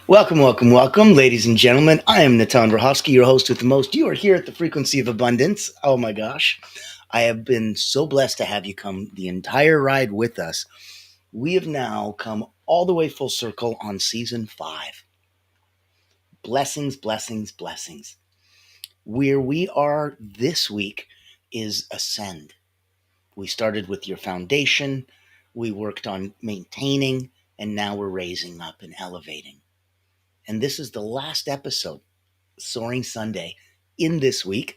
Welcome, welcome, welcome, ladies and gentlemen. I am Natan, your host with the most. You are here at the Frequency of Abundance. Oh my gosh. I have been so blessed to have you come the entire ride with us. We have now come all the way full circle on season 5. Blessings, blessings, blessings. Where we are this week is Ascend. We started with your foundation, we worked on maintaining, and now we're raising up and elevating. And this is the last episode, Soaring Sunday, in this week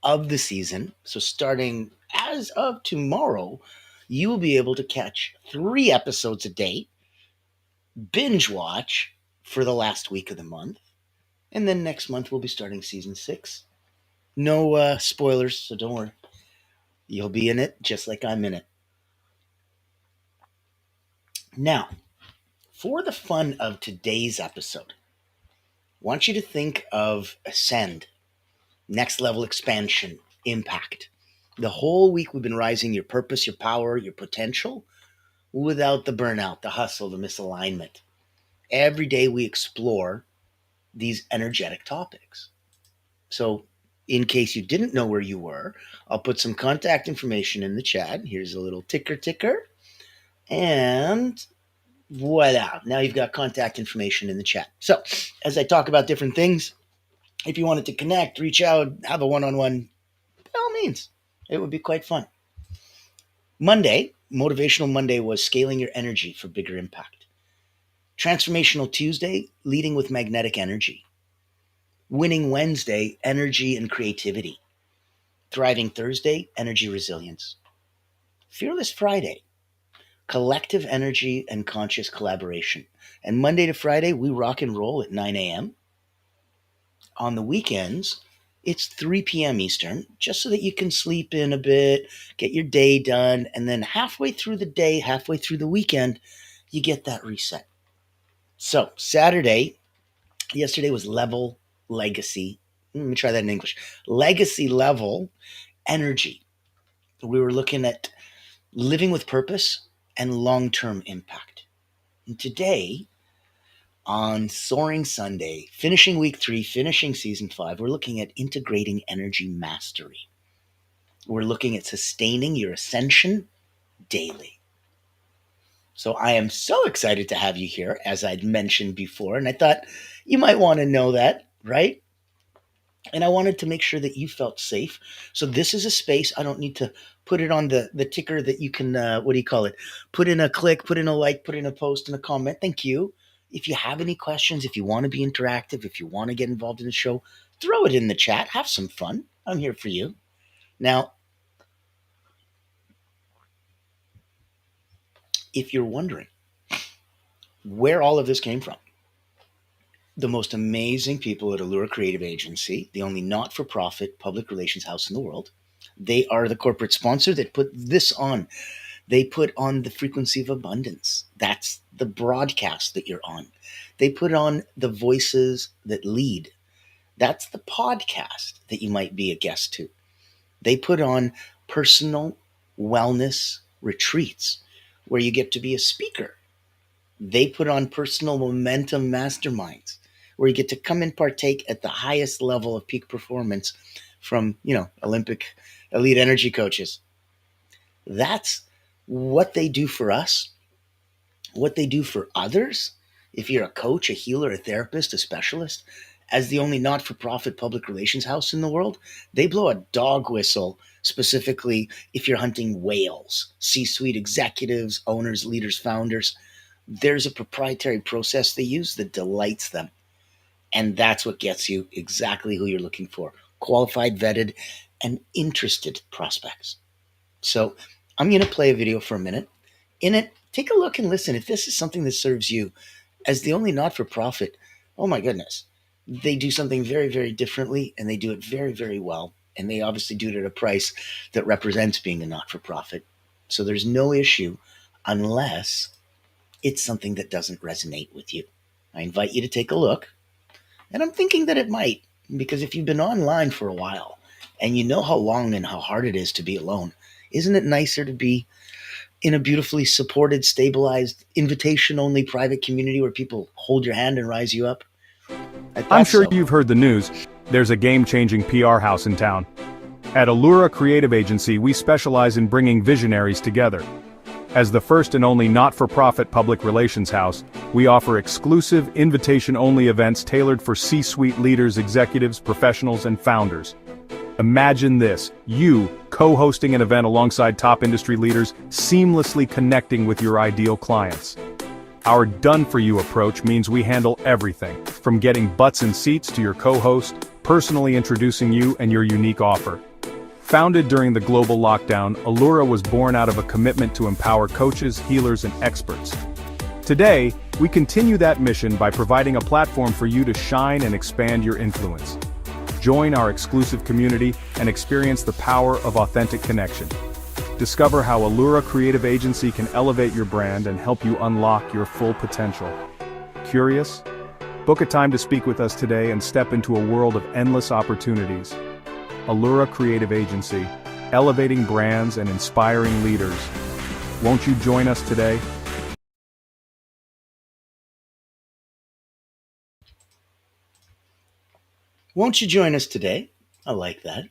of the season. So, starting as of tomorrow, you will be able to catch 3 episodes a day, binge watch for the last week of the month. And then next month, we'll be starting season 6. No spoilers, so don't worry. You'll be in it just like I'm in it. Now, for the fun of today's episode, I want you to think of Ascend, next level expansion, impact. The whole week we've been rising your purpose, your power, your potential without the burnout, the hustle, the misalignment. Every day we explore these energetic topics. So, in case you didn't know where you were, I'll put some contact information in the chat. Here's a little ticker. And voila, now you've got contact information in the chat. So, as I talk about different things, if you wanted to connect, reach out, have a one on one, by all means, it would be quite fun. Monday, Motivational Monday, was scaling your energy for bigger impact. Transformational Tuesday, leading with magnetic energy. Winning Wednesday, energy and creativity. Thriving Thursday, energy resilience. Fearless Friday, collective energy and conscious collaboration. And Monday to Friday, we rock and roll at 9 a.m. On the weekends, it's 3 p.m. Eastern, just so that you can sleep in a bit, get your day done, and then halfway through the day, halfway through the weekend, you get that reset. So, yesterday was level legacy. Let me try that in English. Legacy level energy. We were looking at living with purpose and long term impact. And today, on Soaring Sunday, finishing week 3, finishing season 5, we're looking at integrating energy mastery. We're looking at sustaining your ascension daily. So I am so excited to have you here, as I'd mentioned before, and I thought you might want to know that, right? And I wanted to make sure that you felt safe. So this is a space. I don't need to put it on the ticker that you can, what do you call it? Put in a click, put in a like, put in a post and a comment. Thank you. If you have any questions, if you want to be interactive, if you want to get involved in the show, throw it in the chat. Have some fun. I'm here for you. Now, if you're wondering where all of this came from, the most amazing people at Allure Creative Agency, the only not-for-profit public relations house in the world. They are the corporate sponsor that put this on. They put on the Frequency of Abundance. That's the broadcast that you're on. They put on the Voices That Lead. That's the podcast that you might be a guest to. They put on personal wellness retreats where you get to be a speaker. They put on personal momentum masterminds where you get to come and partake at the highest level of peak performance from, Olympic elite energy coaches. That's what they do for us, what they do for others. If you're a coach, a healer, a therapist, a specialist, as the only not-for-profit public relations house in the world, they blow a dog whistle specifically if you're hunting whales, C-suite executives, owners, leaders, founders. There's a proprietary process they use that delights them. And that's what gets you exactly who you're looking for: qualified, vetted, and interested prospects. So I'm going to play a video for a minute. In it, take a look and listen. If this is something that serves you, as the only not-for-profit, oh my goodness, they do something very, very differently, and they do it very, very well. And they obviously do it at a price that represents being a not-for-profit. So there's no issue unless it's something that doesn't resonate with you. I invite you to take a look. And I'm thinking that it might, because if you've been online for a while and you know how long and how hard it is to be alone, isn't it nicer to be in a beautifully supported, stabilized, invitation only private community where people hold your hand and rise you up? I I'm thought sure so. you've heard the news. There's a game-changing PR house in town. At Allura Creative Agency, we specialize in bringing visionaries together. As the first and only not-for-profit public relations house, we offer exclusive, invitation-only events tailored for C-suite leaders, executives, professionals, and founders. Imagine this, you co-hosting an event alongside top industry leaders, seamlessly connecting with your ideal clients. Our done-for-you approach means we handle everything, from getting butts in seats to your co-host, personally introducing you and your unique offer. Founded during the global lockdown, Allura was born out of a commitment to empower coaches, healers, and experts. Today, we continue that mission by providing a platform for you to shine and expand your influence. Join our exclusive community and experience the power of authentic connection. Discover how Allura Creative Agency can elevate your brand and help you unlock your full potential. Curious? Book a time to speak with us today and step into a world of endless opportunities. Allura Creative Agency, elevating brands and inspiring leaders. Won't you join us today? Won't you join us today? I like that.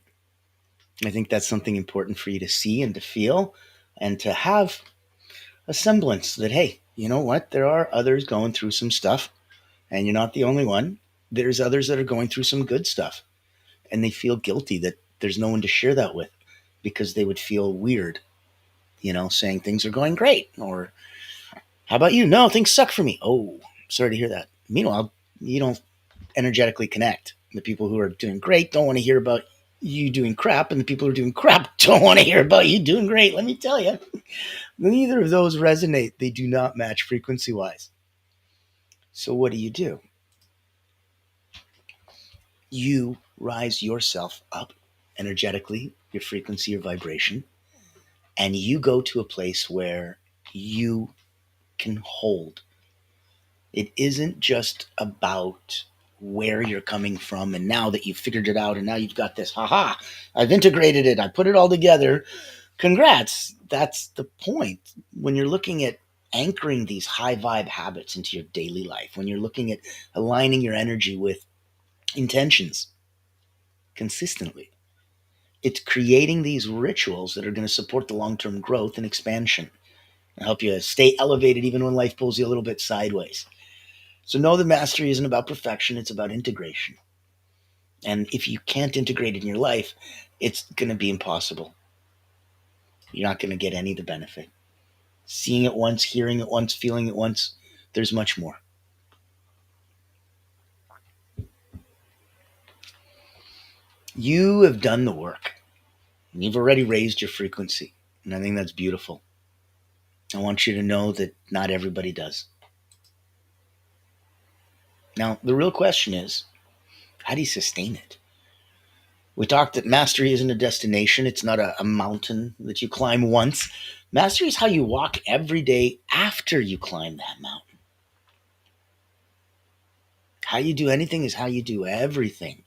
I think that's something important for you to see and to feel and to have a semblance that, hey, you know what? There are others going through some stuff, and you're not the only one. There's others that are going through some good stuff, and they feel guilty that there's no one to share that with because they would feel weird, saying things are going great. Or, how about you? No, things suck for me. Oh, sorry to hear that. Meanwhile, you don't energetically connect. The people who are doing great don't want to hear about you doing crap, and the people who are doing crap don't want to hear about you doing great. Let me tell you, neither of those resonate. They do not match frequency wise. So, what do? You rise yourself up energetically, your frequency, your vibration, and you go to a place where you can hold. It isn't just about where you're coming from, and now that you've figured it out and now you've got this, haha, I've integrated it, I put it all together, congrats. That's the point. When you're looking at anchoring these high vibe habits into your daily life, when you're looking at aligning your energy with intentions consistently, it's creating these rituals that are going to support the long-term growth and expansion and help you stay elevated even when life pulls you a little bit sideways. So know that mastery isn't about perfection, it's about integration. And if you can't integrate it in your life, it's going to be impossible. You're not going to get any of the benefit. Seeing it once, hearing it once, feeling it once, there's much more. You have done the work. You've already raised your frequency. And I think that's beautiful. I want you to know that not everybody does. Now, the real question is, how do you sustain it? We talked that mastery isn't a destination. It's not a mountain that you climb once. Mastery is how you walk every day after you climb that mountain. How you do anything is how you do everything.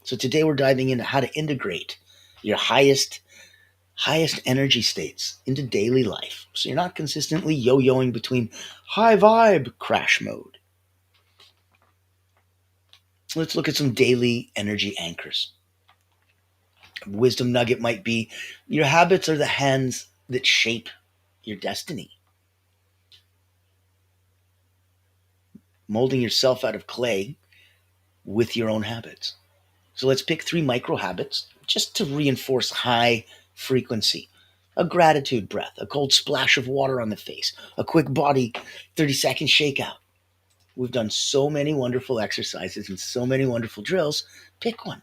So today we're diving into how to integrate your highest energy states into daily life. So you're not consistently yo-yoing between high vibe crash mode. Let's look at some daily energy anchors. Wisdom nugget might be your habits are the hands that shape your destiny. Molding yourself out of clay with your own habits. So let's pick 3 micro habits just to reinforce high frequency. A gratitude breath, a cold splash of water on the face, a quick body 30-second shakeout. We've done so many wonderful exercises and so many wonderful drills. Pick one.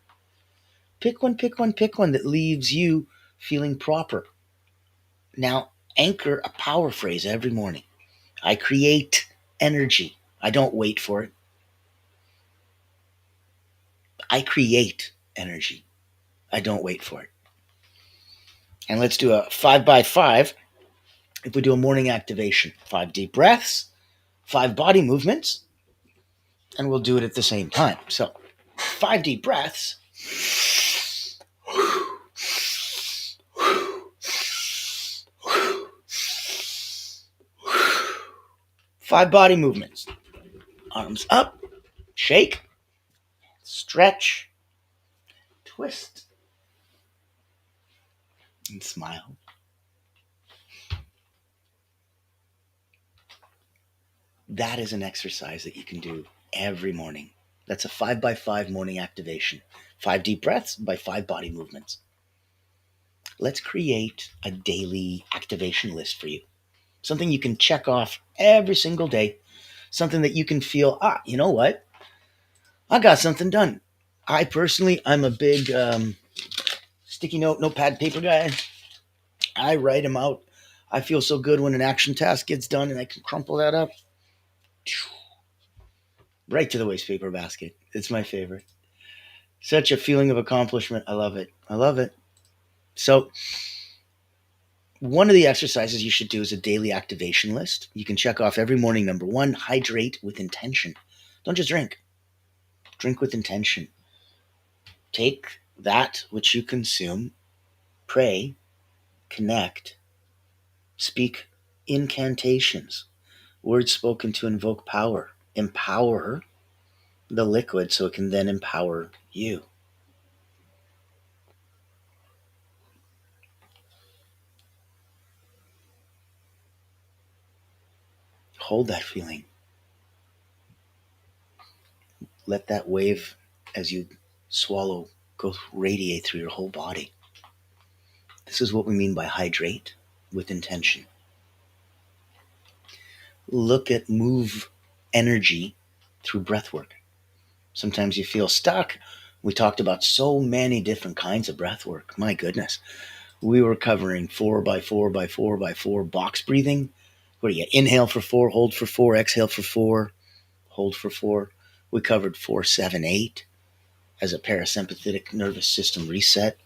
Pick one, pick one, pick one that leaves you feeling proper. Now, anchor a power phrase every morning. I create energy. I don't wait for it. I create energy. I don't wait for it. And let's do a 5x5. If we do a morning activation, 5 deep breaths, 5 body movements, and we'll do it at the same time. So 5 deep breaths. 5 body movements. Arms up, shake, stretch, twist, and smile. That is an exercise that you can do every morning. That's a 5x5 morning activation. 5 deep breaths by 5 body movements. Let's create a daily activation list for you. Something you can check off every single day. Something that you can feel, you know what? I got something done. I personally, I'm a big sticky note, notepad, paper guy. I write them out. I feel so good when an action task gets done and I can crumple that up. Right to the waste paper basket. It's my favorite. Such a feeling of accomplishment. I love it. I love it. So, one of the exercises you should do is a daily activation list. You can check off every morning. Number 1, hydrate with intention. Don't just drink. Drink with intention. Take that which you consume, pray, connect, speak incantations, words spoken to invoke power. Empower the liquid so it can then empower you. Hold that feeling. Let that wave as you swallow go radiate through your whole body. This is what we mean by hydrate with intention. Look at move energy through breath work. Sometimes you feel stuck. We talked about so many different kinds of breath work. My goodness. We were covering 4x4x4x4 box breathing. What do you inhale for 4, hold for 4, exhale for 4, hold for 4. We covered 4-7-8 as a parasympathetic nervous system reset.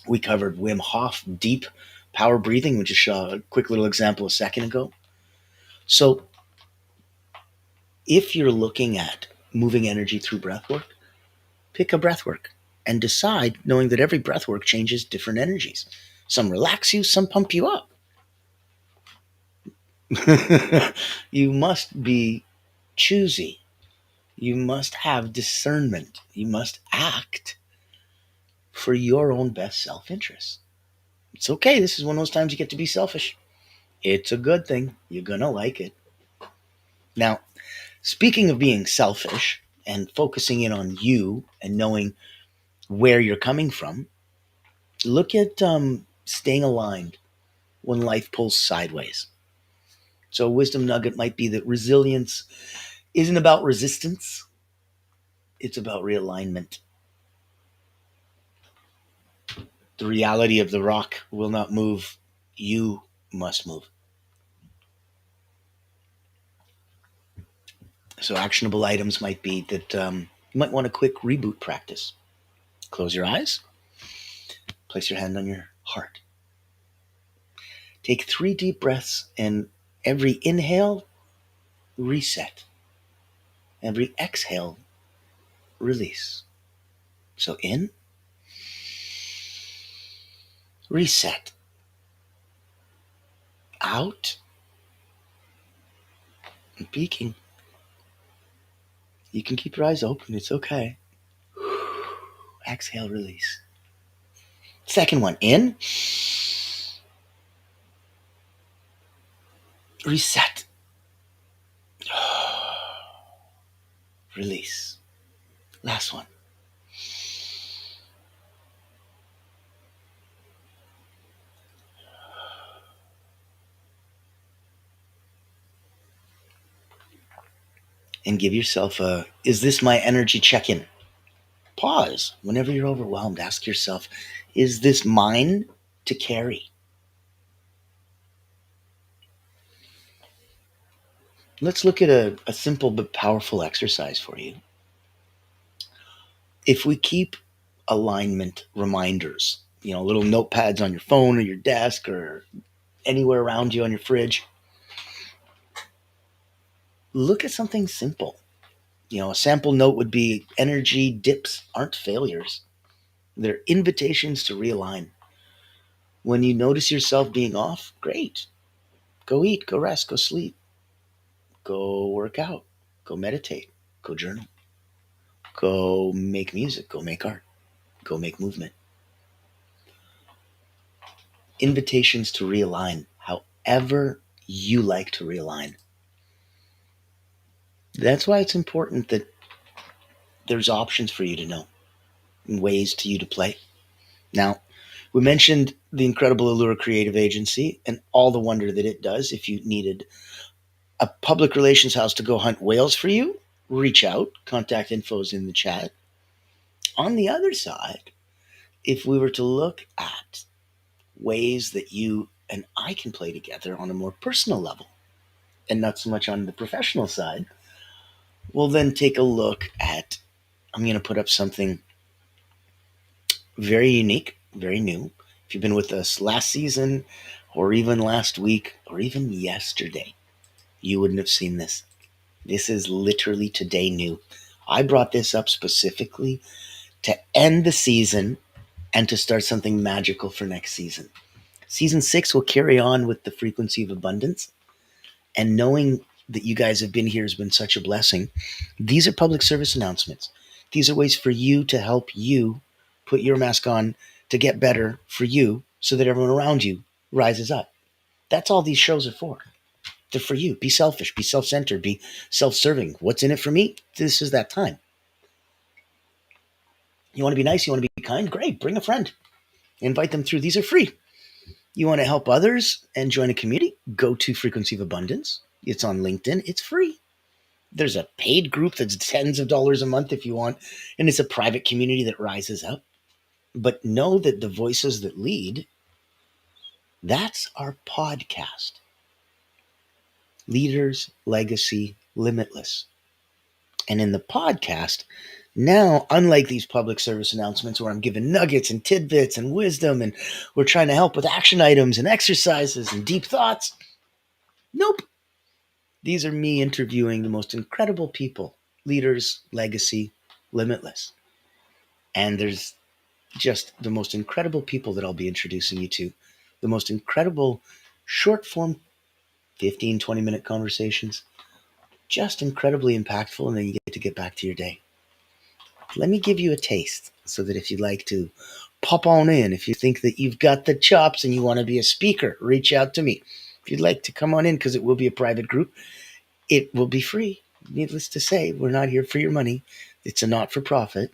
We covered Wim Hof deep power breathing, which is a quick little example a second ago. So if you're looking at moving energy through breath work, pick a breath work and decide knowing that every breath work changes different energies. Some relax you, some pump you up. You must be choosy. You must have discernment. You must act for your own best self-interest. It's okay. This is one of those times you get to be selfish. It's a good thing. You're going to like it. Now, speaking of being selfish and focusing in on you and knowing where you're coming from, look at staying aligned when life pulls sideways. So a wisdom nugget might be that resilience isn't about resistance. It's about realignment. The reality of the rock will not move. You must move. So actionable items might be that you might want a quick reboot practice. Close your eyes. Place your hand on your heart. Take 3 deep breaths, and every inhale, reset. Every exhale, release. So in, reset. Out, and peaking. You can keep your eyes open. It's okay. Exhale, release. Second one, in, reset. Release. Last one. And give yourself a, is this my energy check-in? Pause. Whenever you're overwhelmed, ask yourself, is this mine to carry? Let's look at a simple but powerful exercise for you. If we keep alignment reminders, little notepads on your phone or your desk or anywhere around you on your fridge, look at something simple. A sample note would be energy dips aren't failures. They're invitations to realign. When you notice yourself being off, great. Go eat, go rest, go sleep. Go work out. Go meditate. Go journal. Go make music. Go make art. Go make movement. Invitations to realign however you like to realign. That's why it's important that there's options for you to know and ways to you to play. Now, we mentioned the incredible Allure Creative Agency and all the wonder that it does. If you needed a public relations house to go hunt whales for you, reach out. Contact info is in the chat. On the other side, if we were to look at ways that you and I can play together on a more personal level and not so much on the professional side, we'll then take a look at, I'm going to put up something very unique, very new. If you've been with us last season or even last week or even yesterday, you wouldn't have seen this. This is literally today new. I brought this up specifically to end the season and to start something magical for next season. Season 6 will carry on with the frequency of abundance. And knowing that you guys have been here has been such a blessing. These are public service announcements. These are ways for you to help you put your mask on to get better for you so that everyone around you rises up. That's all these shows are for. They're for you. Be selfish, be self-centered, be self-serving. What's in it for me? This is that time. You want to be nice, you want to be kind? Great, bring a friend. Invite them through. These are free. You want to help others and join a community? Go to Frequency of Abundance. It's on LinkedIn. It's free. There's a paid group that's tens of dollars a month if you want, and it's a private community that rises up. But know that the voices that lead, that's our podcast. Leaders, Legacy, Limitless. And in the podcast, now, unlike these public service announcements where I'm giving nuggets and tidbits and wisdom and we're trying to help with action items and exercises and deep thoughts, nope. These are me interviewing the most incredible people, leaders, legacy, limitless. And there's just the most incredible people that I'll be introducing you to, the most incredible short form 15, 20-minute conversations, just incredibly impactful, and then you get to get back to your day. Let me give you a taste so that if you'd like to pop on in, if you think that you've got the chops and you want to be a speaker, reach out to me. If you'd like to come on in, because it will be a private group, it will be free. Needless to say, we're not here for your money. It's a not-for-profit,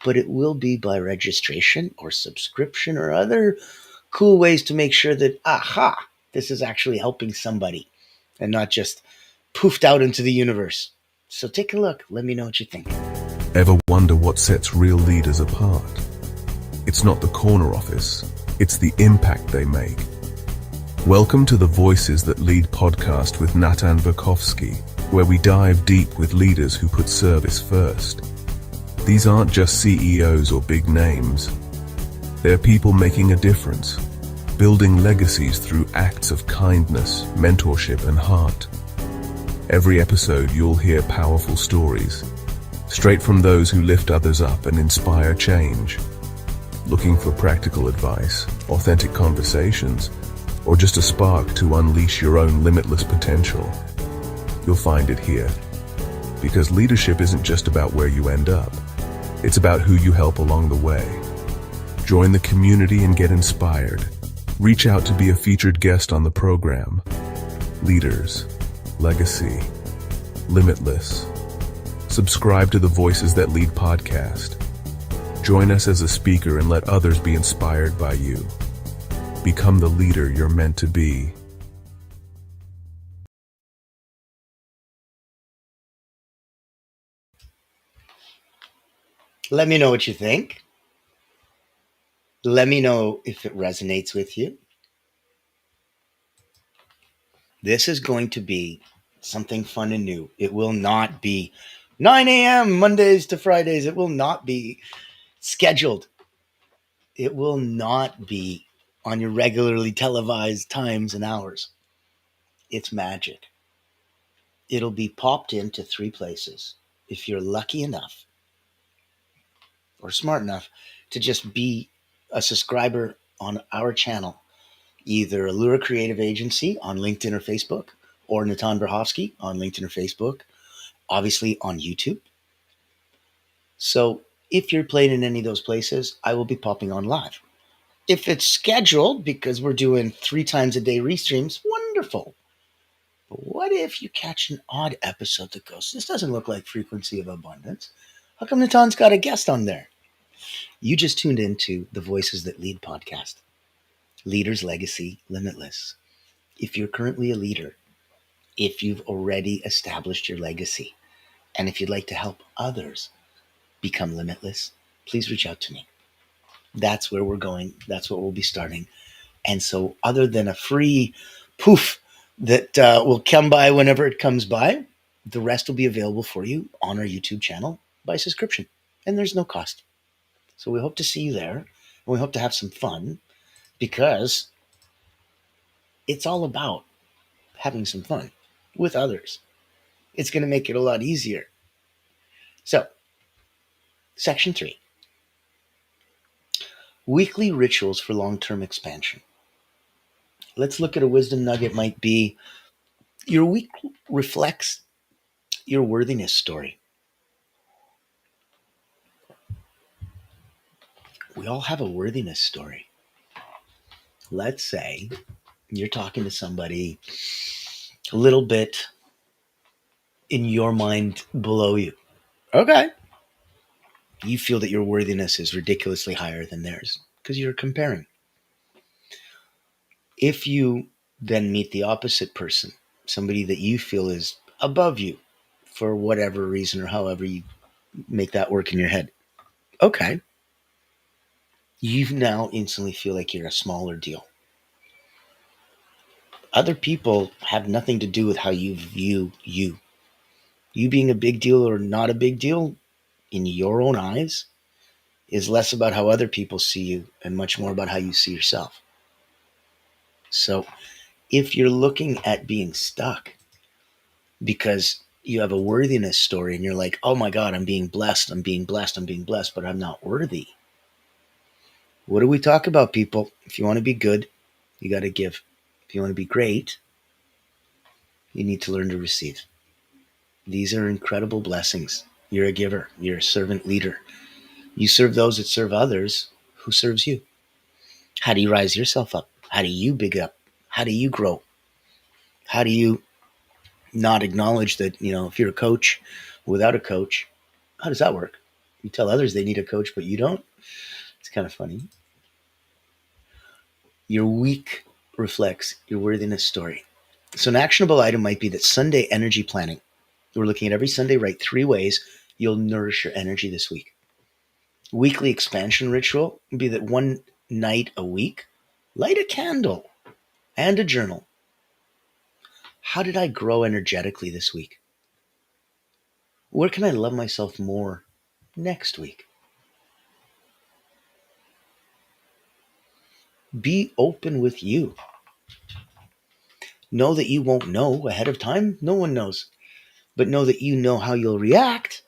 but it will be by registration or subscription or other cool ways to make sure that, this is actually helping somebody and not just poofed out into the universe. So take a look. Let me know what you think. Ever wonder what sets real leaders apart? It's not the corner office, it's the impact they make. Welcome to the Voices That Lead podcast with Natan, where we dive deep with leaders who put service first. These aren't just CEOs or big names. They're people making a difference, building legacies through acts of kindness, mentorship, and heart. Every episode you'll hear powerful stories, straight from those who lift others up and inspire change. Looking for practical advice, authentic conversations, or just a spark to unleash your own limitless potential? You'll find it here. Because leadership isn't just about where you end up. It's about who you help along the way. Join the community and get inspired. Reach out to be a featured guest on the program. Leaders, Legacy, Limitless. Subscribe to the Voices That Lead podcast. Join us as a speaker and let others be inspired by you. Become the leader you're meant to be. Let me know what you think. Let me know if it resonates with you. This is going to be something fun and new. It will not be 9 a.m. Mondays to Fridays. It will not be scheduled. It will not be on your regularly televised times and hours. It's magic. It'll be popped into 3 places. If you're lucky enough or smart enough to just be a subscriber on our channel, either Allure Creative Agency on LinkedIn or Facebook, or Natan Berhovsky on LinkedIn or Facebook, obviously on YouTube. So if you're playing in any of those places, I will be popping on live. If it's scheduled, because we're doing 3 times a day restreams, wonderful. But what if you catch an odd episode that goes, this doesn't look like Frequency of Abundance? How come Natan's got a guest on there? You just tuned into the Voices That Lead podcast. Leader's Legacy Limitless. If you're currently a leader, if you've already established your legacy, and if you'd like to help others become limitless, please reach out to me. That's where we're going. That's what we'll be starting. And so other than a free poof that will come by whenever it comes by, the rest will be available for you on our YouTube channel by subscription. And there's no cost. So we hope to see you there. And we hope to have some fun, because it's all about having some fun with others. It's going to make it a lot easier. So, Section 3. Weekly rituals for long-term expansion. Let's look at a wisdom nugget. Might be your week reflects your worthiness story. We all have a worthiness story. Let's say you're talking to somebody a little bit in your mind below you. Okay. You feel that your worthiness is ridiculously higher than theirs because you're comparing. If you then meet the opposite person, somebody that you feel is above you for whatever reason or however you make that work in your head, okay, you now instantly feel like you're a smaller deal. Other people have nothing to do with how you view you. You being a big deal or not a big deal in your own eyes is less about how other people see you and much more about how you see yourself. So if you're looking at being stuck because you have a worthiness story and you're like, oh my God, I'm being blessed, but I'm not worthy. What do we talk about, people? If you want to be good, you got to give. If you want to be great, you need to learn to receive. These are incredible blessings. You're a giver. You're a servant leader. You serve those that serve others. Who serves you? How do you rise yourself up? How do you big up? How do you grow? How do you not acknowledge that, if you're a coach without a coach, how does that work? You tell others they need a coach, but you don't? It's kind of funny. Your week reflects your worthiness story. So an actionable item might be that Sunday energy planning. We're looking at every Sunday, write 3 ways you'll nourish your energy this week. Weekly expansion ritual would be that one night a week, light a candle and a journal. How did I grow energetically this week? Where can I love myself more next week? Be open with you. Know that you won't know ahead of time. No one knows. But know that you know how you'll react.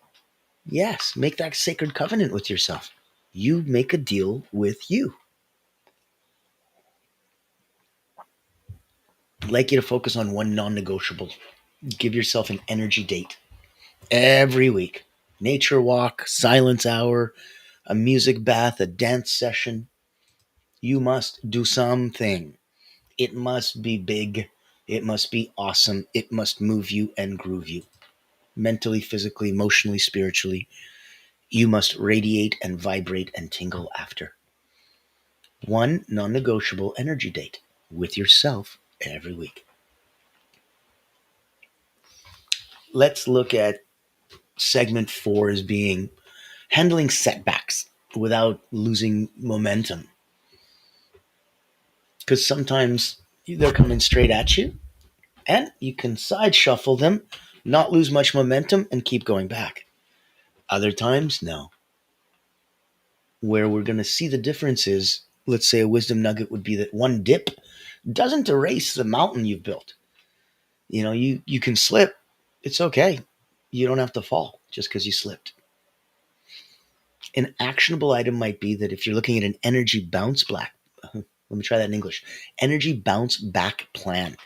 Yes, make that sacred covenant with yourself. You make a deal with you. I'd like you to focus on one non-negotiable. Give yourself an energy date every week. Nature walk, silence hour, a music bath, a dance session. You must do something. It must be big. It must be awesome. It must move you and groove you. Mentally, physically, emotionally, spiritually. You must radiate and vibrate and tingle after. One non-negotiable energy date with yourself every week. Let's look at segment 4 as being handling setbacks without losing momentum. Because sometimes they're coming straight at you and you can side shuffle them, not lose much momentum, and keep going back. Other times, no. Where we're going to see the difference is, let's say a wisdom nugget would be that one dip doesn't erase the mountain you've built. You can slip. It's okay. You don't have to fall just because you slipped. An actionable item might be that if you're looking at an energy bounce back, let me try that in English. Energy bounce back plan.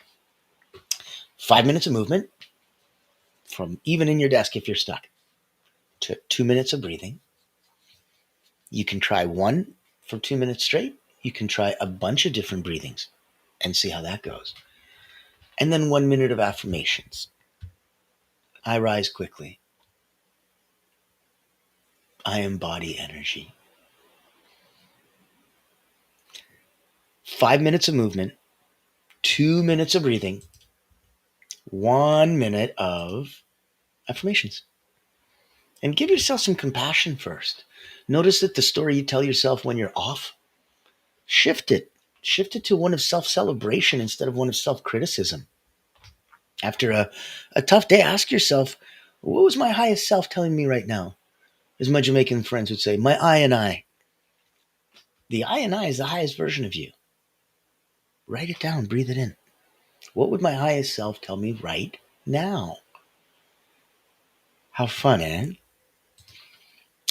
5 minutes of movement from even in your desk if you're stuck to 2 minutes of breathing. You can try one for 2 minutes straight. You can try a bunch of different breathings and see how that goes. And then 1 minute of affirmations. I rise quickly. I embody energy. 5 minutes of movement, 2 minutes of breathing, 1 minute of affirmations. And give yourself some compassion first. Notice that the story you tell yourself when you're off, shift it. Shift it to one of self-celebration instead of one of self-criticism. After a tough day, ask yourself, what was my highest self telling me right now? As my Jamaican friends would say, my I and I. The I and I is the highest version of you. Write it down, breathe it in. What would my highest self tell me right now? How fun, eh?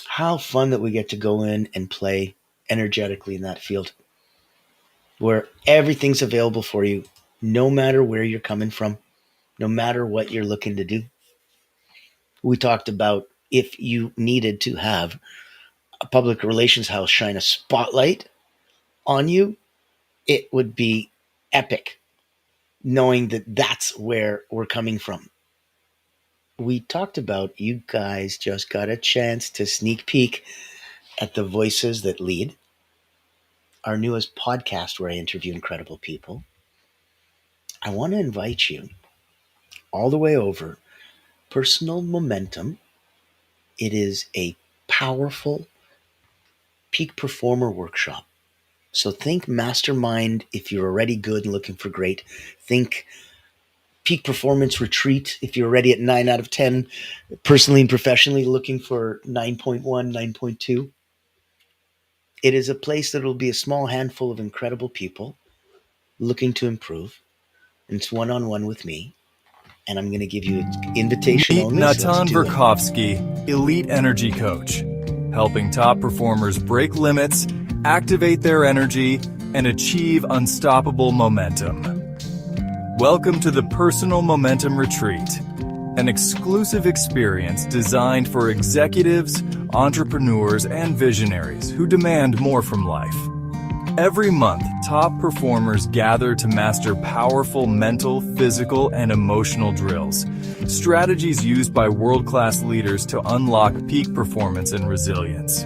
How fun that we get to go in and play energetically in that field where everything's available for you, no matter where you're coming from, no matter what you're looking to do. We talked about if you needed to have a public relations house shine a spotlight on you, it would be epic, knowing that that's where we're coming from. We talked about you guys just got a chance to sneak peek at the Voices That Lead, our newest podcast where I interview incredible people. I want to invite you all the way over. Personal Momentum. It is a powerful peak performer workshop. So think mastermind if you're already good and looking for great. Think peak performance retreat if you're already at 9 out of 10, personally and professionally looking for 9.1, 9.2. It is a place that will be a small handful of incredible people looking to improve. And it's one-on-one with me. And I'm going to give you an invitation Meet only. So Natan let's do it. Verkovsky, Elite Energy Coach, helping top performers break limits, activate their energy, and achieve unstoppable momentum. Welcome to the Personal Momentum Retreat, an exclusive experience designed for executives, entrepreneurs, and visionaries who demand more from life. Every month, top performers gather to master powerful mental, physical, and emotional drills, strategies used by world-class leaders to unlock peak performance and resilience.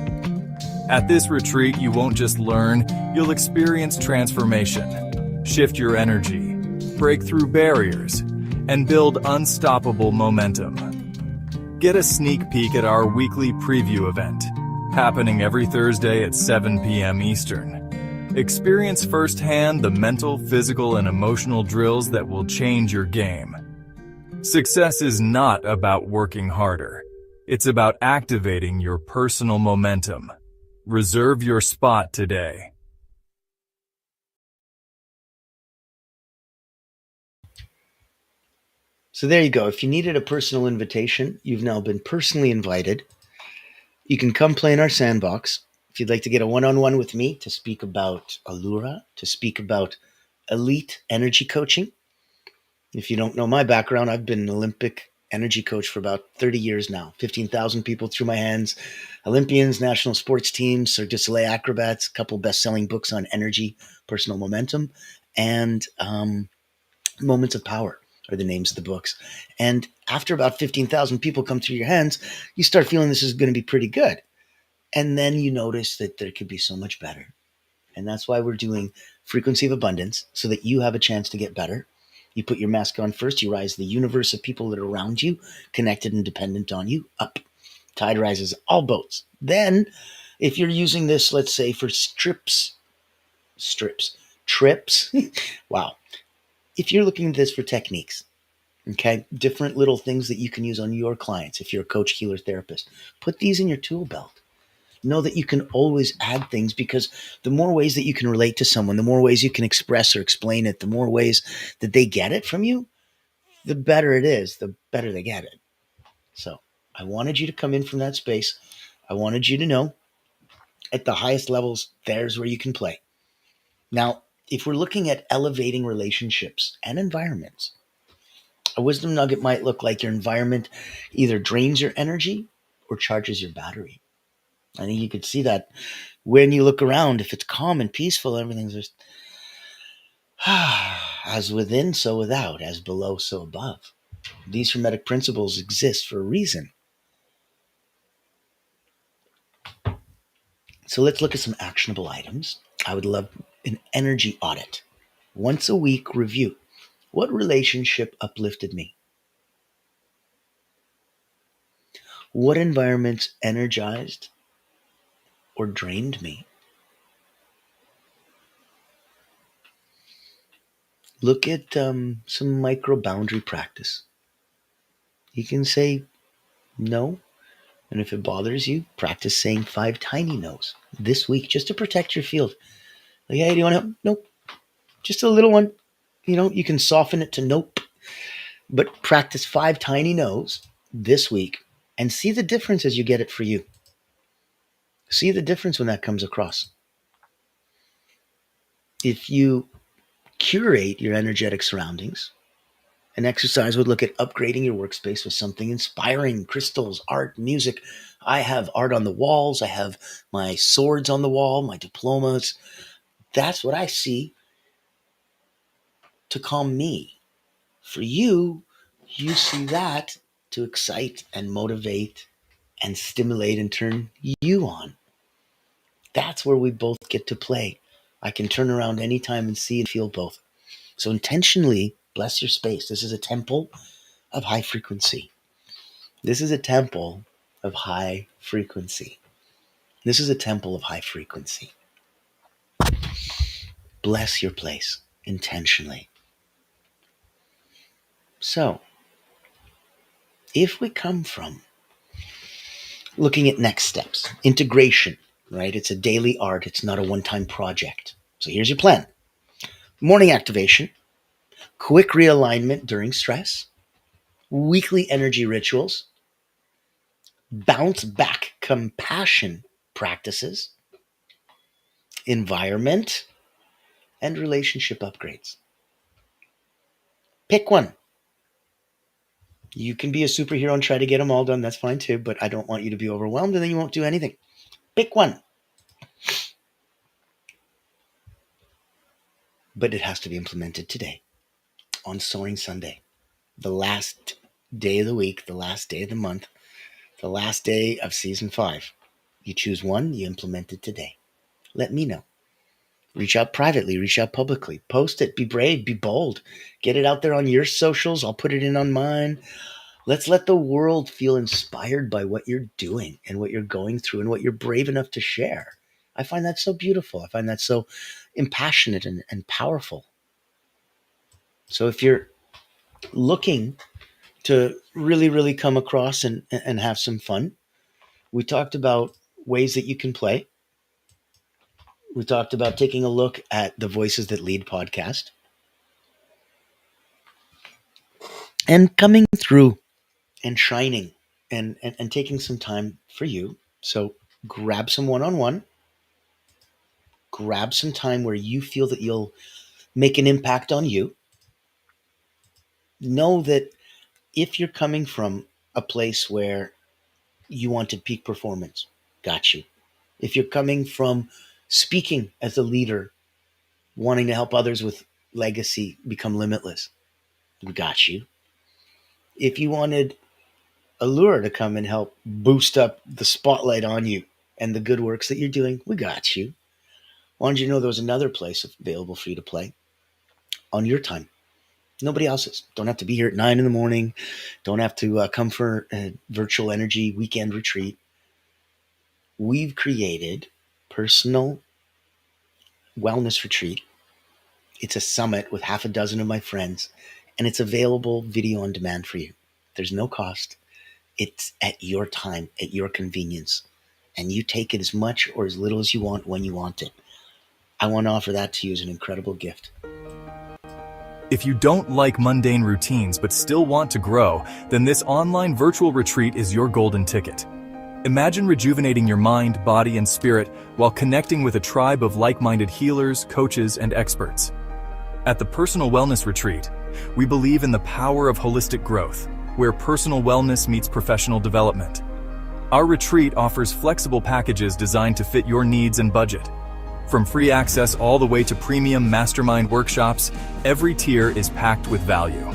At this retreat, you won't just learn, you'll experience transformation, shift your energy, break through barriers, and build unstoppable momentum. Get a sneak peek at our weekly preview event, happening every Thursday at 7 p.m. Eastern. Experience firsthand the mental, physical, and emotional drills that will change your game. Success is not about working harder. It's about activating your personal momentum. Reserve your spot today. So there you go. If you needed a personal invitation, you've now been personally invited. You can come play in our sandbox. If you'd like to get a one-on-one with me to speak about Allura, to speak about elite energy coaching. If you don't know my background, I've been an Olympic energy coach for about 30 years now. 15,000 people through my hands, Olympians, national sports teams, Cirque du Soleil acrobats, a couple best-selling books on energy, personal momentum, and Moments of Power are the names of the books. And after about 15,000 people come through your hands, you start feeling this is going to be pretty good. And then you notice that there could be so much better. And that's why we're doing Frequency of Abundance, so that you have a chance to get better. You put your mask on first, you rise the universe of people that are around you, connected and dependent on you, up. Tide rises all boats. Then, if you're using this, let's say for trips, wow. If you're looking at this for techniques, okay, different little things that you can use on your clients, if you're a coach, healer, therapist, put these in your tool belt. Know that you can always add things, because the more ways that you can relate to someone, the more ways you can express or explain it, the more ways that they get it from you, the better it is, the better they get it. So I wanted you to come in from that space. I wanted you to know at the highest levels, there's where you can play. Now, if we're looking at elevating relationships and environments, A wisdom nugget might look like your environment either drains your energy or charges your battery. I think you could see that when you look around. If it's calm and peaceful, everything's just as within, so without, as below, so above. These Hermetic principles exist for a reason. So let's look at some actionable items. I would love an energy audit. Once a week review. What relationship uplifted me? What environments energized or drained me? Look at some micro boundary practice. You can say no, and if it bothers you, practice saying 5 tiny no's this week just to protect your field. Like, hey, do you want help? Nope. Just a little one. You can soften it to nope, but practice 5 tiny no's this week and see the difference as you get it for you. See the difference when that comes across. If you curate your energetic surroundings, an exercise would look at upgrading your workspace with something inspiring, crystals, art, music. I have art on the walls. I have my swords on the wall, my diplomas. That's what I see to calm me. For you, you see that to excite and motivate and stimulate and turn you on. That's where we both get to play. I can turn around anytime and see and feel both. So intentionally bless your space. This is a temple of high frequency. This is a temple of high frequency. This is a temple of high frequency. Bless your place intentionally. So, if we come from looking at next steps, integration, right? It's a daily art. It's not a one-time project. So here's your plan. Morning activation, quick realignment during stress, weekly energy rituals, bounce back compassion practices, environment, and relationship upgrades. Pick one. You can be a superhero and try to get them all done. That's fine too, but I don't want you to be overwhelmed and then you won't do anything. Pick one. But it has to be implemented today on Soaring Sunday, the last day of the week, the last day of the month, the last day of season 5. You choose one, you implement it today. Let me know. Reach out privately, reach out publicly, post it, be brave, be bold, get it out there on your socials. I'll put it in on mine. Let's let the world feel inspired by what you're doing and what you're going through and what you're brave enough to share. I find that so beautiful. I find that so impassionate and powerful. So if you're looking to really, really come across and have some fun, we talked about ways that you can play. We talked about taking a look at the Voices That Lead podcast and coming through and shining and taking some time for you. So grab some one-on-one, grab some time where you feel that you'll make an impact on you. Know that if you're coming from a place where you wanted peak performance, got you. If you're coming from speaking as a leader, wanting to help others with legacy become limitless, we got you. If you wanted Allure to come and help boost up the spotlight on you and the good works that you're doing, we got you. Wanted you to know there was another place available for you to play on your time. Nobody else's. Don't have to be here at 9 a.m. Don't have to come for a virtual energy weekend retreat. We've created personal wellness retreat. It's a summit with half a dozen of my friends, and it's available video on demand for you. There's no cost. It's at your time, at your convenience, and you take it as much or as little as you want when you want it. I want to offer that to you as an incredible gift. If you don't like mundane routines but still want to grow, then this online virtual retreat is your golden ticket. Imagine rejuvenating your mind, body, and spirit while connecting with a tribe of like-minded healers, coaches, and experts. At the Personal Wellness Retreat, we believe in the power of holistic growth, where personal wellness meets professional development. Our retreat offers flexible packages designed to fit your needs and budget. From free access all the way to premium mastermind workshops, every tier is packed with value.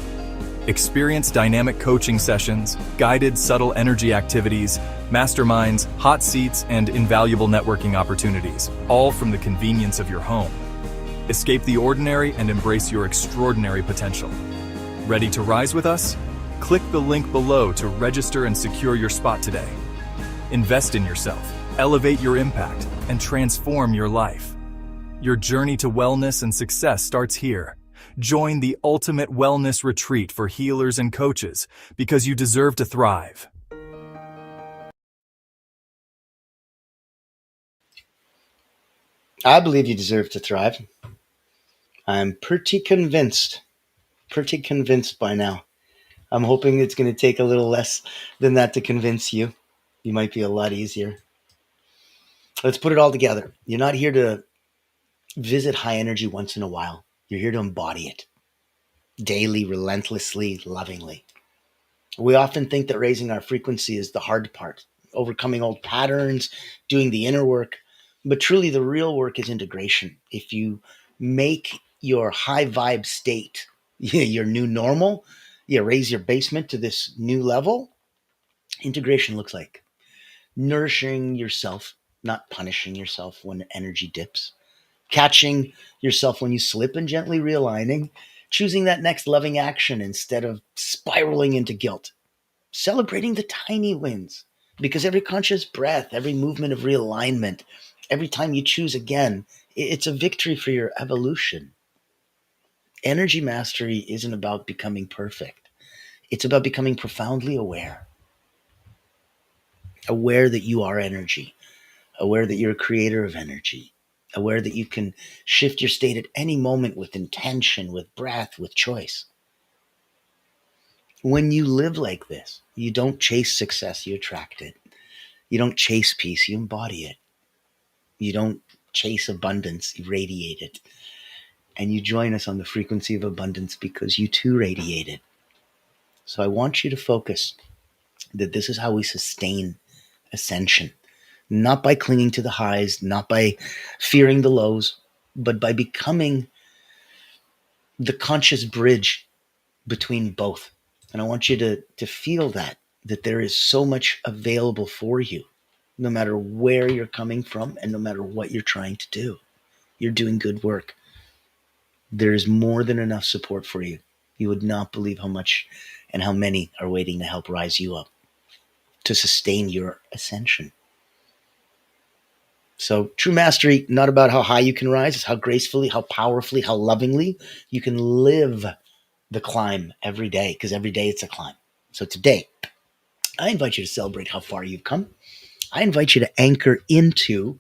Experience dynamic coaching sessions, guided subtle energy activities, masterminds, hot seats, and invaluable networking opportunities, all from the convenience of your home. Escape the ordinary and embrace your extraordinary potential. Ready to rise with us? Click the link below to register and secure your spot today. Invest in yourself, elevate your impact, and transform your life. Your journey to wellness and success starts here. Join the ultimate wellness retreat for healers and coaches because you deserve to thrive. I believe you deserve to thrive. I'm pretty convinced by now. I'm hoping it's going to take a little less than that to convince you. You might be a lot easier. Let's put it all together. You're not here to visit high energy once in a while. You're here to embody it daily, relentlessly, lovingly. We often think that raising our frequency is the hard part, overcoming old patterns, doing the inner work. But truly, the real work is integration. If you make your high vibe state your new normal, you raise your basement to this new level, integration looks like nourishing yourself, not punishing yourself when energy dips, catching yourself when you slip and gently realigning, choosing that next loving action instead of spiraling into guilt, celebrating the tiny wins, because every conscious breath, every movement of realignment, every time you choose again, it's a victory for your evolution. Energy mastery isn't about becoming perfect. It's about becoming profoundly aware that you are energy, aware that you're a creator of energy, aware that you can shift your state at any moment with intention, with breath, with choice. When you live like this, you don't chase success, you attract it. You don't chase peace, you embody it. You don't chase abundance, you radiate it. And you join us on the frequency of abundance because you too radiate it. So I want you to focus that this is how we sustain ascension. Not by clinging to the highs, not by fearing the lows, but by becoming the conscious bridge between both. And I want you to feel that there is so much available for you, no matter where you're coming from and no matter what you're trying to do. You're doing good work. There's more than enough support for you. You would not believe how much and how many are waiting to help rise you up, to sustain your ascension. So true mastery, not about how high you can rise, it's how gracefully, how powerfully, how lovingly you can live the climb every day, because every day it's a climb. So today, I invite you to celebrate how far you've come. I invite you to anchor into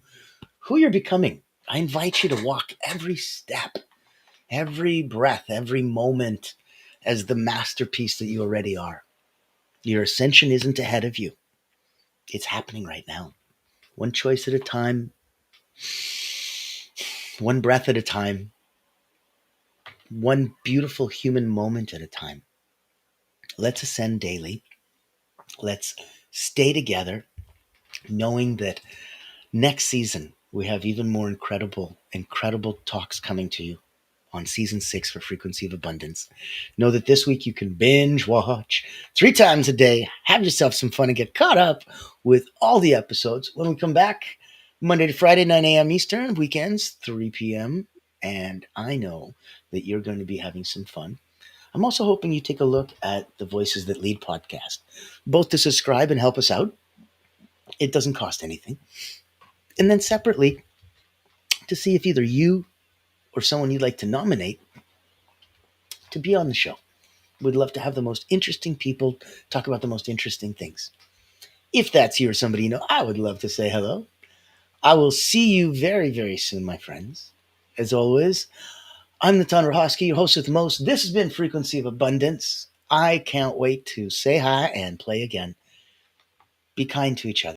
who you're becoming. I invite you to walk every step, every breath, every moment as the masterpiece that you already are. Your ascension isn't ahead of you. It's happening right now. One choice at a time, one breath at a time, one beautiful human moment at a time. Let's ascend daily. Let's stay together, knowing that next season we have even more incredible talks coming to you on season 6 for Frequency of Abundance. Know that this week you can binge watch 3 times a day, have yourself some fun, and get caught up with all the episodes. When we come back, Monday to Friday, 9 a.m. Eastern, weekends, 3 p.m. And I know that you're going to be having some fun. I'm also hoping you take a look at the Voices That Lead podcast, both to subscribe and help us out. It doesn't cost anything. And then separately, to see if either you or someone you'd like to nominate to be on the show. We'd love to have the most interesting people talk about the most interesting things. If that's you or somebody you know, I would love to say hello. I will see you very, very soon, my friends. As always, I'm Natan, your host with the most. This has been Frequency of Abundance. I can't wait to say hi and play again. Be kind to each other.